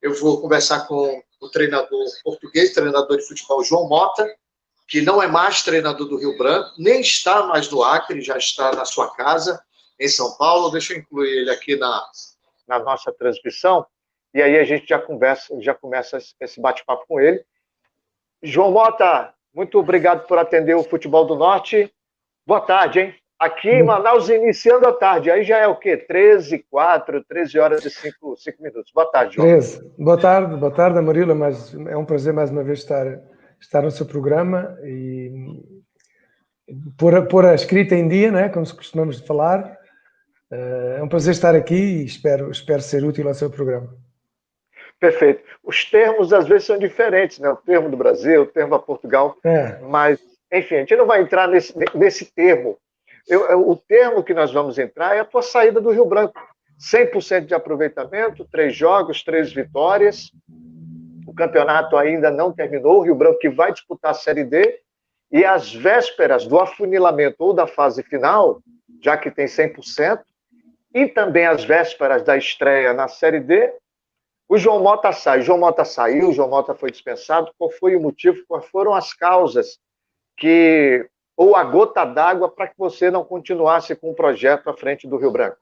eu vou conversar com o treinador português, treinador de futebol João Mota, que não é mais treinador do Rio Branco, nem está mais no Acre, já está na sua casa, em São Paulo. Deixa eu incluir ele aqui na nossa transmissão, e aí a gente já começa esse bate-papo com ele. João Mota, muito obrigado por atender o Futebol do Norte. Boa tarde, hein? Aqui em Manaus, iniciando a tarde. Aí já é o quê? 13h04, 13 horas e 5 minutos. Boa tarde, João. 13. Boa tarde, Amarila, mas é um prazer mais uma vez estar no seu programa e pôr a escrita em dia, né, como costumamos falar. É um prazer estar aqui e espero ser útil ao seu programa. Perfeito. Os termos às vezes são diferentes, né? O termo do Brasil, o termo da Portugal, mas, enfim, a gente não vai entrar nesse termo. O termo que nós vamos entrar é a tua saída do Rio Branco. 100% de aproveitamento, 3 jogos, 3 vitórias. O campeonato ainda não terminou, o Rio Branco que vai disputar a Série D, e às vésperas do afunilamento ou da fase final, já que tem 100%, e também às vésperas da estreia na Série D, o João Mota sai. O João Mota saiu, o João Mota foi dispensado. Qual foi o motivo? Quais foram as causas ou a gota d'água para que você não continuasse com o projeto à frente do Rio Branco?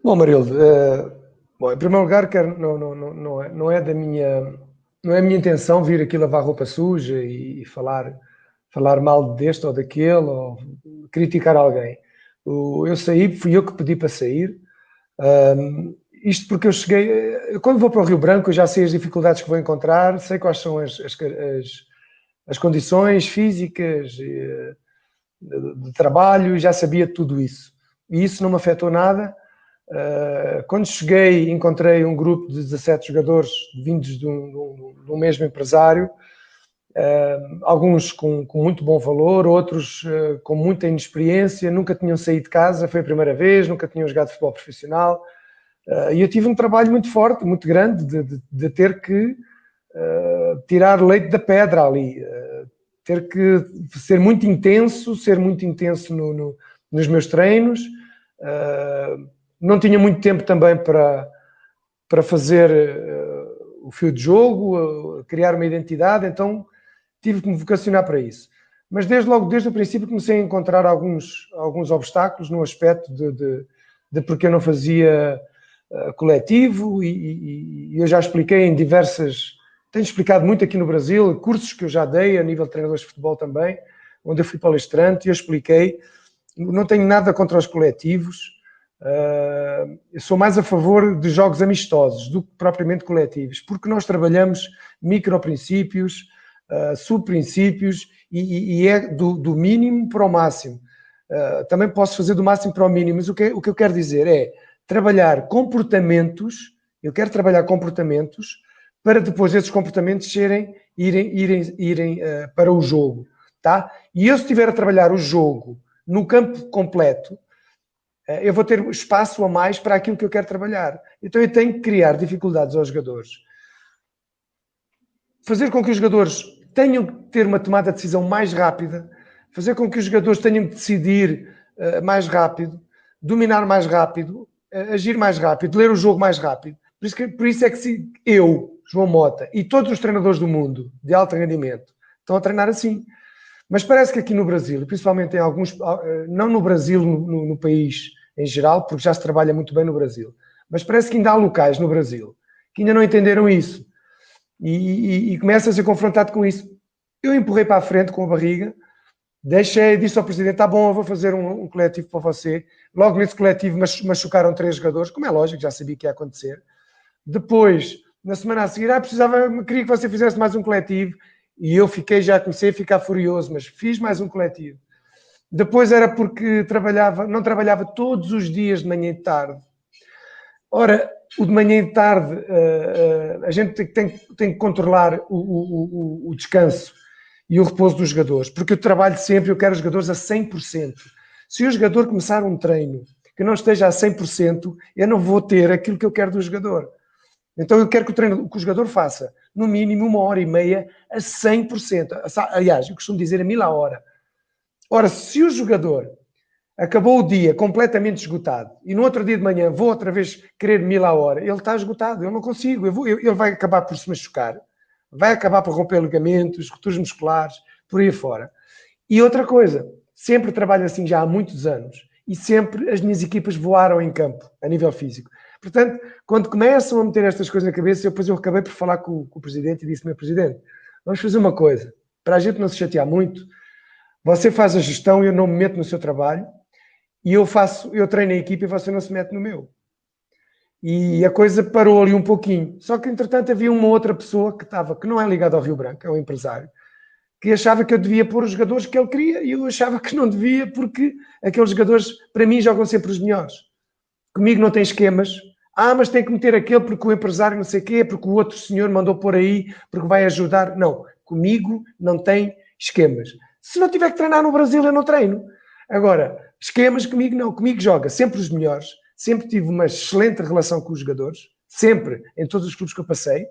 Bom, Marildo, em primeiro lugar, não é a minha intenção vir aqui lavar roupa suja e falar mal deste ou daquele, ou criticar alguém. Eu saí, fui eu que pedi para sair. Isto porque eu cheguei... Quando vou para o Rio Branco, eu já sei as dificuldades que vou encontrar, sei quais são as condições físicas de trabalho, já sabia tudo isso. E isso não me afetou nada. Quando cheguei, encontrei um grupo de 17 jogadores vindos de um mesmo empresário, alguns com muito bom valor, outros com muita inexperiência, nunca tinham saído de casa, foi a primeira vez, nunca tinham jogado futebol profissional. E eu tive um trabalho muito forte, muito grande, de ter que tirar leite da pedra ali, ter que ser muito intenso nos meus treinos. Não tinha muito tempo também para fazer o fio de jogo, criar uma identidade, então tive que me vocacionar para isso. Mas desde o princípio comecei a encontrar alguns obstáculos no aspecto de porque eu não fazia coletivo, e eu já expliquei em tenho explicado muito aqui no Brasil, cursos que eu já dei a nível de treinadores de futebol também, onde eu fui palestrante, e eu expliquei, não tenho nada contra os coletivos, eu sou mais a favor de jogos amistosos do que propriamente coletivos, porque nós trabalhamos microprincípios, subprincípios, e é do mínimo para o máximo. Também posso fazer do máximo para o mínimo, mas o que eu quero dizer é trabalhar comportamentos. Eu quero trabalhar comportamentos para depois esses comportamentos irem para o jogo, tá? E eu, se estiver a trabalhar o jogo no campo completo, eu vou ter espaço a mais para aquilo que eu quero trabalhar. Então eu tenho que criar dificuldades aos jogadores, fazer com que os jogadores tenham que ter uma tomada de decisão mais rápida, fazer com que os jogadores tenham que decidir mais rápido, dominar mais rápido, agir mais rápido, ler o jogo mais rápido. Por isso é que eu, João Mota, e todos os treinadores do mundo de alto rendimento estão a treinar assim. Mas parece que aqui no Brasil, principalmente em alguns... Não no Brasil, no país em geral, porque já se trabalha muito bem no Brasil, mas parece que ainda há locais no Brasil que ainda não entenderam isso. E começa a ser confrontado com isso. Eu empurrei para a frente com a barriga, disse ao presidente, tá bom, eu vou fazer um coletivo para você. Logo nesse coletivo machucaram 3 jogadores, como é lógico, já sabia que ia acontecer. Depois, na semana a seguir, queria que você fizesse mais um coletivo, e eu já comecei a ficar furioso, mas fiz mais um coletivo. Depois era porque não trabalhava todos os dias de manhã e de tarde. Ora, o de manhã e de tarde, a gente tem que controlar o descanso e o repouso dos jogadores, porque eu trabalho sempre, eu quero os jogadores a 100%. Se o jogador começar um treino que não esteja a 100%, eu não vou ter aquilo que eu quero do jogador. Então eu quero que o jogador faça, no mínimo, 1h30 a 100%. Aliás, eu costumo dizer a 1000 a hora. Ora, se o jogador acabou o dia completamente esgotado e no outro dia de manhã vou outra vez querer 1000 a hora, ele está esgotado, eu não consigo, ele vai acabar por se machucar, vai acabar por romper ligamentos, rupturas musculares, por aí fora. E outra coisa, sempre trabalho assim já há muitos anos e sempre as minhas equipas voaram em campo, a nível físico. Portanto, quando começam a meter estas coisas na cabeça, depois eu acabei por falar com o Presidente e disse: meu Presidente, vamos fazer uma coisa, para a gente não se chatear muito, você faz a gestão e eu não me meto no seu trabalho, e eu treino a equipa e você não se mete no meu. E a coisa parou ali um pouquinho. Só que, entretanto, havia uma outra pessoa que não é ligada ao Rio Branco, é um empresário, que achava que eu devia pôr os jogadores que ele queria e eu achava que não devia porque aqueles jogadores, para mim, jogam sempre os melhores. Comigo não tem esquemas. Mas tem que meter aquele porque o empresário não sei o quê, porque o outro senhor mandou pôr aí, porque vai ajudar. Não, comigo não tem esquemas. Se não tiver que treinar no Brasil, eu não treino. Agora, esquemas comigo não. Comigo joga sempre os melhores. Sempre tive uma excelente relação com os jogadores. Sempre, em todos os clubes que eu passei.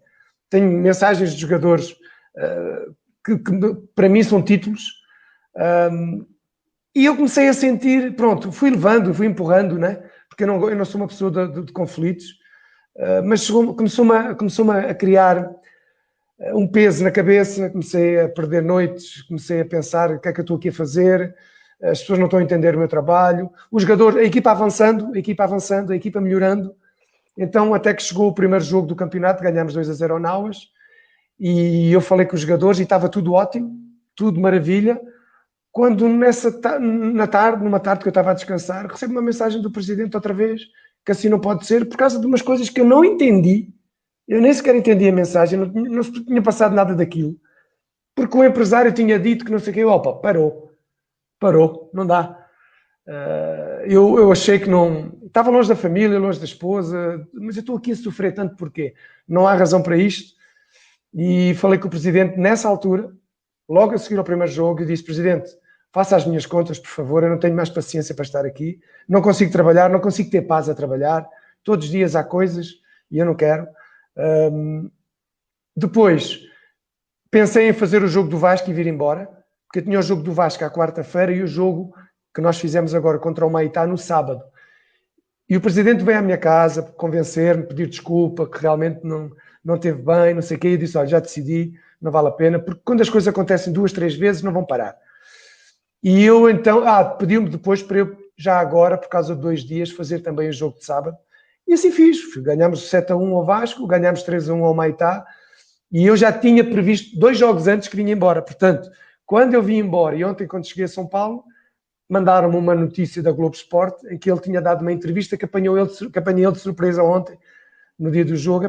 Tenho mensagens de jogadores que para mim são títulos. E eu comecei a sentir, pronto, fui levando, fui empurrando, né? Porque eu não sou uma pessoa de conflitos. Mas começou-me a criar um peso na cabeça, comecei a perder noites, comecei a pensar o que é que eu estou aqui a fazer, as pessoas não estão a entender o meu trabalho, os jogadores, a equipa avançando, a equipa melhorando. Então, até que chegou o primeiro jogo do campeonato, ganhámos 2-0 ao Nauas, e eu falei com os jogadores e estava tudo ótimo, tudo maravilha, quando numa tarde que eu estava a descansar, recebo uma mensagem do Presidente outra vez, que assim não pode ser, por causa de umas coisas que eu não entendi. Eu nem sequer entendi a mensagem, não tinha passado nada daquilo. Porque o empresário tinha dito que não sei o quê. Opa, parou, não dá. Eu achei que não... Estava longe da família, longe da esposa, mas eu estou aqui a sofrer tanto porquê? Não há razão para isto. E falei com o Presidente nessa altura, logo a seguir ao primeiro jogo, e disse: Presidente, faça as minhas contas, por favor, eu não tenho mais paciência para estar aqui, não consigo trabalhar, não consigo ter paz a trabalhar, todos os dias há coisas e eu não quero. Depois pensei em fazer o jogo do Vasco e vir embora, porque eu tinha o jogo do Vasco à quarta-feira e o jogo que nós fizemos agora contra o Maitá no sábado. E o Presidente veio à minha casa convencer-me, pedir desculpa, que realmente não esteve bem, não sei o quê, e eu disse: olha, já decidi, não vale a pena, porque quando as coisas acontecem 2, 3 vezes não vão parar. E eu então, pediu-me depois para eu, já agora, por causa de 2 dias, fazer também o jogo de sábado. E assim fiz. Ganhámos 7-1 ao Vasco, ganhámos 3-1 ao Maitá, e eu já tinha previsto 2 jogos antes que vinha embora. Portanto, quando eu vim embora, e ontem quando cheguei a São Paulo, mandaram-me uma notícia da Globo Sport, em que ele tinha dado uma entrevista que apanhei ele de surpresa ontem, no dia do jogo.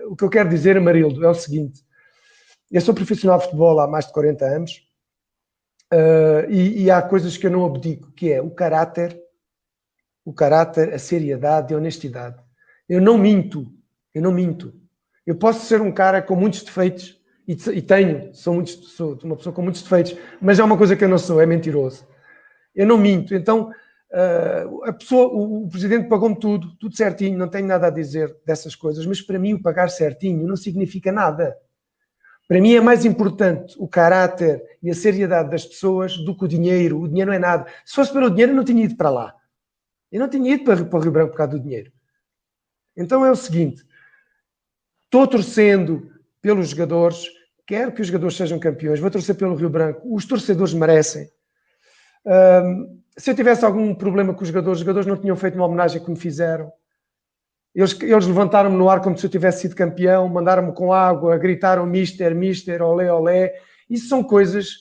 O que eu quero dizer, Amarildo, é o seguinte: eu sou profissional de futebol há mais de 40 anos, e há coisas que eu não abdico, que é o caráter, a seriedade e a honestidade. Eu não minto. Eu posso ser um cara com muitos defeitos, sou uma pessoa com muitos defeitos, mas é uma coisa que eu não sou, é mentiroso. Eu não minto. Então, o Presidente pagou-me tudo certinho, não tenho nada a dizer dessas coisas, mas para mim o pagar certinho não significa nada. Para mim é mais importante o caráter e a seriedade das pessoas do que o dinheiro. O dinheiro não é nada. Se fosse pelo dinheiro, eu não tinha ido para lá. Eu não tinha ido para o Rio Branco por causa do dinheiro. Então é o seguinte: estou torcendo pelos jogadores, quero que os jogadores sejam campeões, vou torcer pelo Rio Branco, os torcedores merecem. Se eu tivesse algum problema com os jogadores não tinham feito uma homenagem que me fizeram. Eles levantaram-me no ar como se eu tivesse sido campeão, mandaram-me com água, gritaram mister, olé, olé. Isso são coisas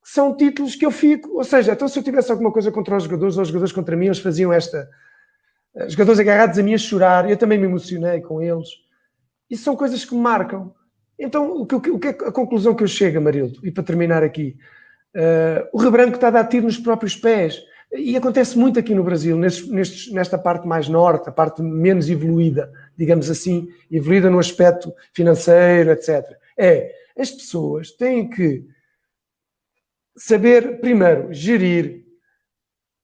que são títulos que eu fico. Ou seja, então se eu tivesse alguma coisa contra os jogadores, ou os jogadores contra mim, eles faziam os jogadores agarrados a mim a chorar, eu também me emocionei com eles. Isso são coisas que me marcam. Então, o que é a conclusão que eu chego, Amarildo? E para terminar aqui, o Rio Branco está a dar tiro nos próprios pés. E acontece muito aqui no Brasil, nesta parte mais norte, a parte menos evoluída, digamos assim, evoluída no aspecto financeiro, etc. As pessoas têm que saber, primeiro, gerir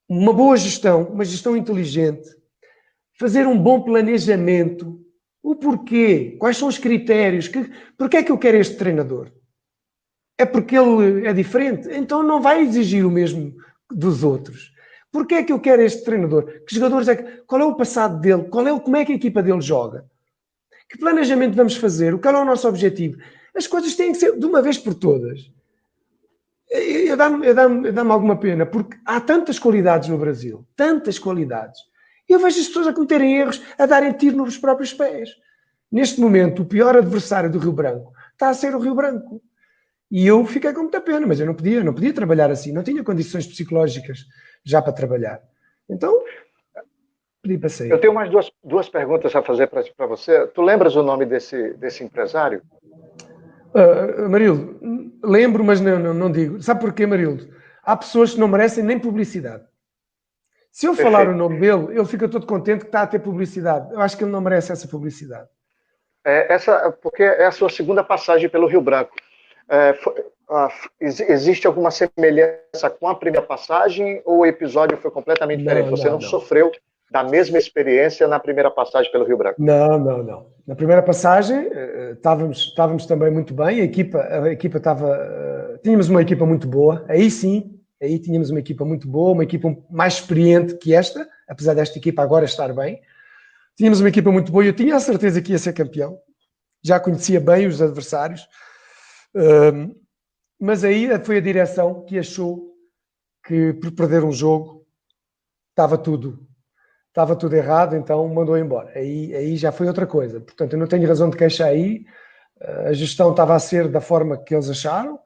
uma boa gestão, uma gestão inteligente, fazer um bom planejamento, o porquê, quais são os critérios, porquê é que eu quero este treinador? É porque ele é diferente? Então não vai exigir o mesmo dos outros. Porquê é que eu quero este treinador? Que jogadores é que... Qual é o passado dele? Como é que a equipa dele joga? Que planejamento vamos fazer? Qual é o nosso objetivo? As coisas têm que ser de uma vez por todas. Dá-me alguma pena, porque há tantas qualidades no Brasil, tantas qualidades. Eu vejo as pessoas a cometerem erros, a darem tiro nos próprios pés. Neste momento, o pior adversário do Rio Branco está a ser o Rio Branco. E eu fiquei com muita pena, mas eu não podia trabalhar assim, não tinha condições psicológicas já para trabalhar. Então, pedi para sair. Eu tenho mais duas perguntas a fazer para você. Tu lembras o nome desse empresário? Marildo, lembro, mas não digo. Sabe porquê, Marildo? Há pessoas que não merecem nem publicidade. Se eu falar o nome dele, ele fica todo contente que está a ter publicidade. Eu acho que ele não merece essa publicidade. Porque é a sua segunda passagem pelo Rio Branco. Existe alguma semelhança com a primeira passagem ou o episódio foi completamente diferente? Você não sofreu da mesma experiência na primeira passagem pelo Rio Branco? Não. Na primeira passagem estávamos também muito bem, a equipa estava... tínhamos uma equipa muito boa, aí tínhamos uma equipa muito boa, uma equipa mais experiente que esta, apesar desta equipa agora estar bem. Tínhamos uma equipa muito boa e eu tinha a certeza que ia ser campeão. Já conhecia bem os adversários. Mas aí foi a direção que achou que por perder um jogo estava tudo errado, então mandou embora. Aí já foi outra coisa. Portanto, eu não tenho razão de queixar aí. A gestão estava a ser da forma que eles acharam.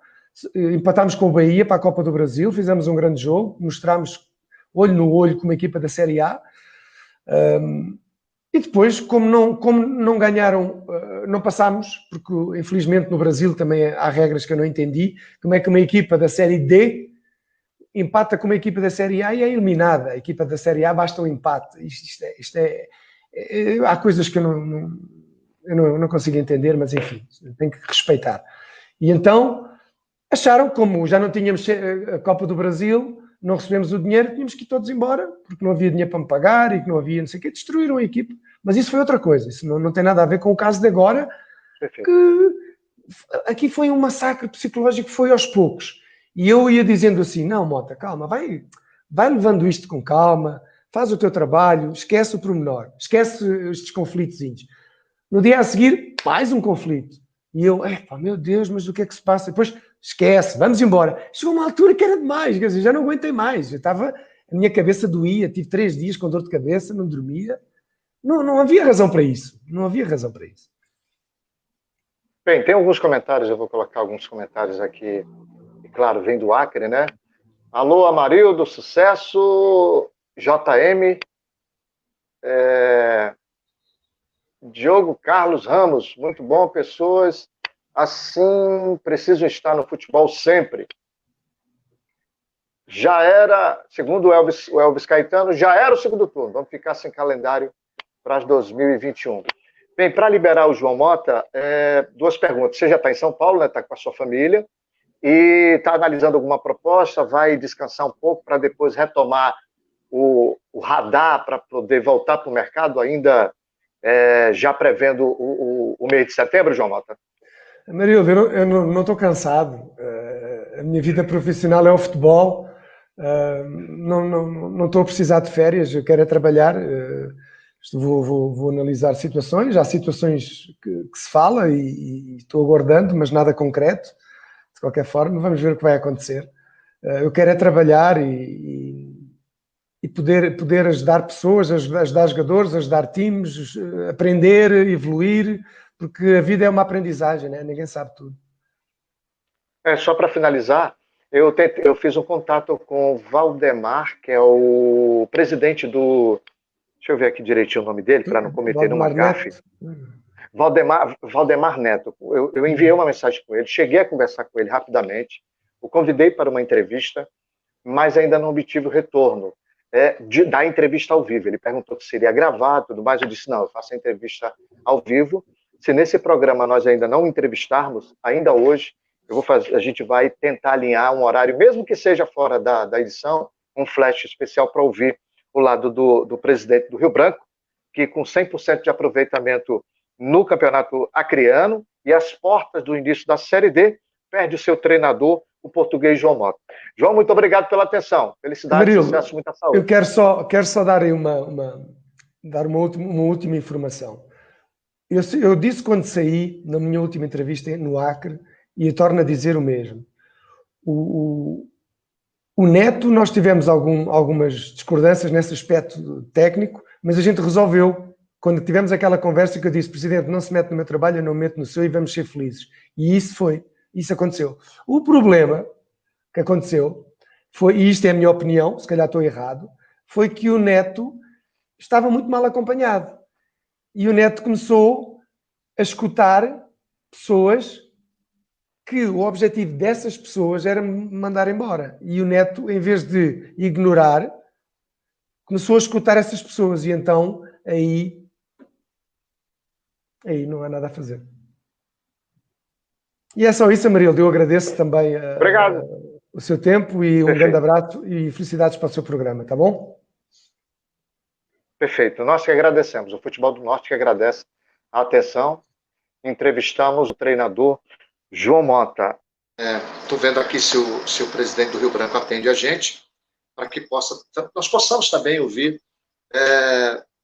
Empatámos com o Bahia para a Copa do Brasil, fizemos um grande jogo, mostramos olho no olho com uma equipa da Série A. E depois, como não ganharam, não passámos, porque infelizmente no Brasil também há regras que eu não entendi, como é que uma equipa da Série D empata com uma equipa da Série A e é eliminada. A equipa da Série A basta o empate. Há coisas que eu não consigo entender, mas enfim, tenho que respeitar. E então, acharam, como já não tínhamos a Copa do Brasil, não recebemos o dinheiro, tínhamos que ir todos embora, porque não havia dinheiro para me pagar e que não havia não sei o quê, destruíram a equipe. Mas isso foi outra coisa, isso não tem nada a ver com o caso de agora, que aqui foi um massacre psicológico, foi aos poucos. E eu ia dizendo assim, não, Mota, calma, vai levando isto com calma, faz o teu trabalho, esquece o pormenor, esquece estes conflitozinhos. No dia a seguir, mais um conflito. E eu, meu Deus, mas o que é que se passa? Depois, esquece, vamos embora. Chegou uma altura que era demais, quer dizer, já não aguentei mais. A minha cabeça doía, tive 3 dias com dor de cabeça, não dormia. Não havia razão para isso. Não havia razão para isso. Bem, tem alguns comentários, eu vou colocar alguns comentários aqui. E claro, vem do Acre, né? Alô, Amarildo, sucesso. JM. Diogo Carlos Ramos, muito bom, pessoas assim precisam estar no futebol sempre. Já era, segundo o Elvis Caetano, já era o segundo turno. Vamos ficar sem calendário para 2021. Bem, para liberar o João Mota, 2 perguntas. Você já está em São Paulo, né? Está com a sua família e está analisando alguma proposta, vai descansar um pouco para depois retomar o radar para poder voltar para o mercado ainda já prevendo o mês de setembro, João Mota? Marildo, eu não estou cansado. A minha vida profissional é o futebol. Não estou a precisar de férias, eu quero trabalhar. Vou analisar situações. Há situações que se fala e estou aguardando, mas nada concreto. De qualquer forma, vamos ver o que vai acontecer. Eu quero trabalhar e poder ajudar pessoas, ajudar jogadores, ajudar times, aprender, evoluir, porque a vida é uma aprendizagem, né? Ninguém sabe tudo. Só para finalizar, eu fiz um contato com o Valdemar, que é o presidente do... Deixa eu ver aqui direitinho o nome dele, para não cometer uma gafe. Valdemar Neto. Eu enviei uma mensagem com ele, cheguei a conversar com ele rapidamente, o convidei para uma entrevista, mas ainda não obtive o retorno da entrevista ao vivo. Ele perguntou se seria gravado, tudo mais. Eu disse, não, eu faço a entrevista ao vivo. Se nesse programa nós ainda não entrevistarmos, ainda hoje, a gente vai tentar alinhar um horário, mesmo que seja fora da edição, um flash especial para ouvir o lado do presidente do Rio Branco, que com 100% de aproveitamento no campeonato acreano e às portas do início da Série D, perde o seu treinador, o português João Mota. João, muito obrigado pela atenção. Felicidade, Murilo, sucesso, muita saúde. Eu quero só dar aí uma última informação. Eu disse quando saí, na minha última entrevista no Acre, e eu torno a dizer o mesmo. O Neto, nós tivemos algumas discordâncias nesse aspecto técnico, mas a gente resolveu, quando tivemos aquela conversa que eu disse, Presidente, não se mete no meu trabalho, eu não me meto no seu e vamos ser felizes. E isso aconteceu. O problema que aconteceu foi, e isto é a minha opinião, se calhar estou errado, foi que o Neto estava muito mal acompanhado. E o Neto começou a escutar pessoas que o objetivo dessas pessoas era me mandar embora. E o Neto, em vez de ignorar, começou a escutar essas pessoas. E então, aí não há nada a fazer. E é só isso, Amarildo. Eu agradeço também o seu tempo e um grande abraço e felicidades para o seu programa, tá bom? Perfeito. Nós que agradecemos. O Futebol do Norte que agradece a atenção. Entrevistamos o treinador João Mota. Estou vendo aqui se o presidente do Rio Branco atende a gente, para que nós possamos também ouvir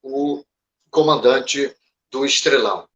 o comandante do Estrelão.